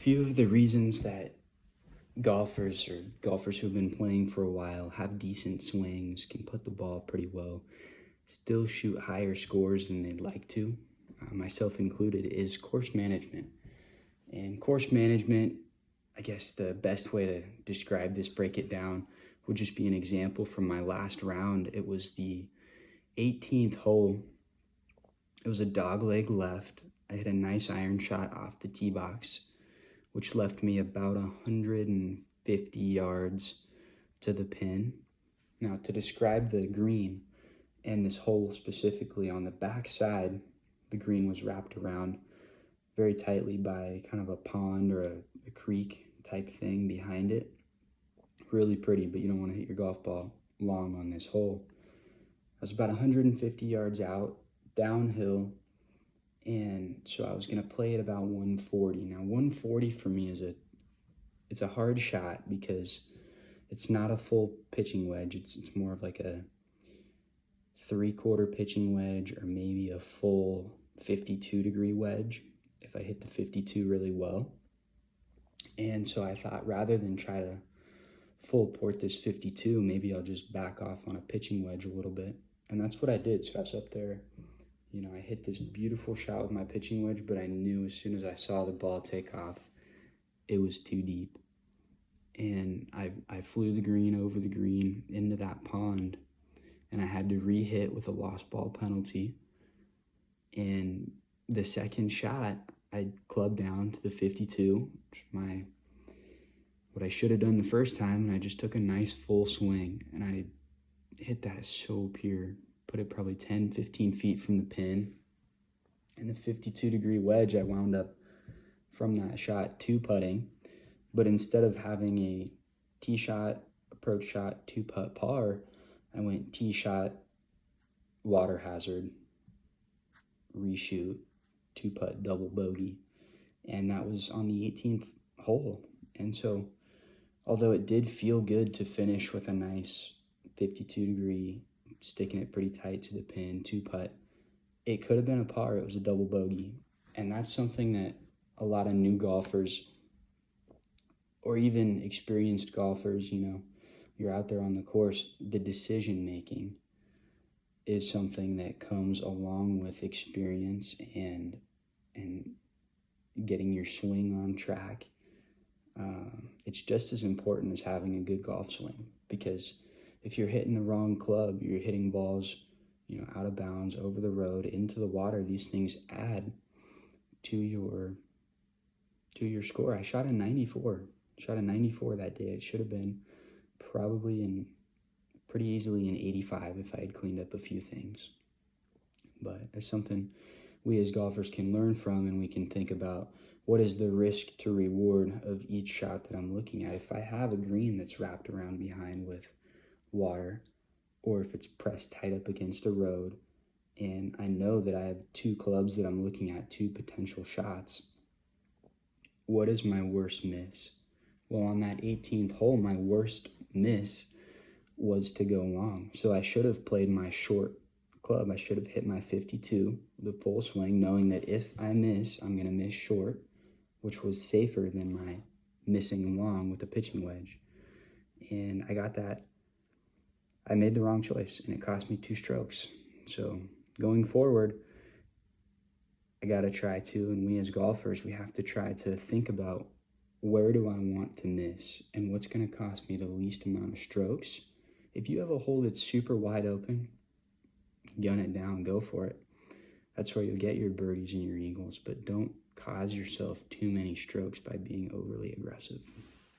few of the reasons that golfers who've been playing for a while have decent swings, can put the ball pretty well, still shoot higher scores than they'd like to, myself included, is course management. And course management, I guess the best way to describe this, break it down, would just be an example from my last round. It was the 18th hole. It was a dogleg left. I hit a nice iron shot off the tee box, which left me about 150 yards to the pin. Now, to describe the green and this hole specifically, on the back side, the green was wrapped around very tightly by kind of a pond or a creek type thing behind it. Really pretty, but you don't want to hit your golf ball long on this hole. I was about 150 yards out, downhill, and so I was going to play at about 140. Now, 140 for me it's a hard shot because it's not a full pitching wedge. It's more of like a 3/4 pitching wedge, or maybe a full 52-degree wedge if I hit the 52 really well. And so I thought, rather than try to full port this 52, maybe I'll just back off on a pitching wedge a little bit. And that's what I did. So I was up there, I hit this beautiful shot with my pitching wedge, but I knew as soon as I saw the ball take off, it was too deep. And I flew the green over the green into that pond, and I had to re-hit with a lost ball penalty. And the second shot, I clubbed down to the 52, which what I should have done the first time, and I just took a nice full swing, and I hit that so pure, put it probably 10, 15 feet from the pin. And the 52-degree wedge, I wound up from that shot two-putting, but instead of having a tee shot, approach shot, two-putt par, I went tee shot, water hazard, reshoot, two-putt double bogey, and that was on the 18th hole. And so, although it did feel good to finish with a nice 52-degree, sticking it pretty tight to the pin, two-putt, it could have been a par. It was a double bogey. And that's something that a lot of new golfers, or even experienced golfers, you're out there on the course, the decision-making is something that comes along with experience and getting your swing on track. It's just as important as having a good golf swing, because if you're hitting the wrong club, you're hitting balls, out of bounds, over the road, into the water. These things add to your score. I shot a 94. Shot a 94 that day. It should have been probably pretty easily an 85 if I had cleaned up a few things. But it's something we as golfers can learn from, and we can think about, what is the risk to reward of each shot that I'm looking at? If I have a green that's wrapped around behind with water, or if it's pressed tight up against a road, and I know that I have two clubs that I'm looking at, two potential shots, what is my worst miss? Well, on that 18th hole, my worst miss was to go long. So I should have played my short club. I should have hit my 52, the full swing, knowing that if I miss, I'm going to miss short, which was safer than my missing long with a pitching wedge. And I got that. I made the wrong choice, and it cost me 2 strokes. So going forward, I got to try to, and we as golfers, we have to try to think about, where do I want to miss, and what's going to cost me the least amount of strokes. If you have a hole that's super wide open, gun it down, go for it. That's where you'll get your birdies and your eagles, but don't cause yourself too many strokes by being overly aggressive.